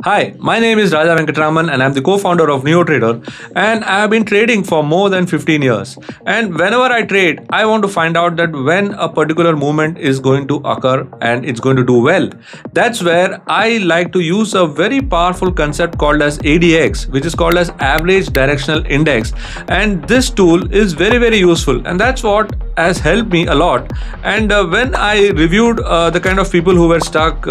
Hi, my name is Raja Venkatraman and I'm the co-founder of NeoTrader, and I have been trading for more than 15 years. And whenever I trade, I want to find out that when a particular movement is going to occur and it's going to do well. That's where I like to use a very powerful concept called as ADX, which is called as Average Directional Index. And this tool is very useful, and that's what has helped me a lot. And when I reviewed the kind of people who were stuck,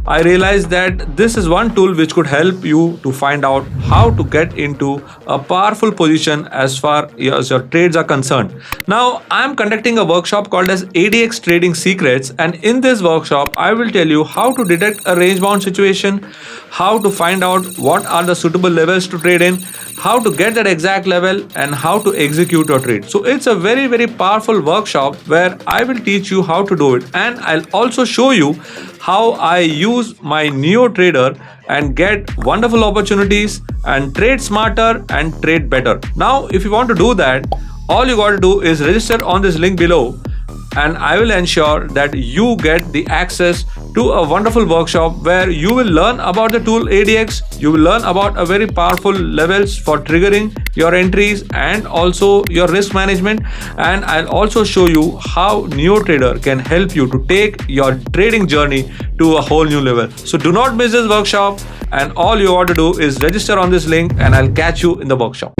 I realized that this is one tool which could help you to find out how to get into a powerful position as far as your trades are concerned. Now, I am conducting a workshop called as ADX Trading Secrets, and in this workshop, I will tell you how to detect a range bound situation, how to find out what are the suitable levels to trade in, how to get that exact level, and how to execute your trade. So it's a very powerful workshop where I will teach you how to do it, and I'll also show you how I use my NeoTrader and get wonderful opportunities and trade smarter and trade better. Now, if you want to do that, all you got to do is register on this link below, and I will ensure that you get the access to a wonderful workshop where you will learn about the tool ADX, you will learn about a very powerful levels for triggering your entries and also your risk management, and I'll also show you how NeoTrader can help you to take your trading journey to a whole new level. So do not miss this workshop, and all you ought to do is register on this link, and I'll catch you in the workshop.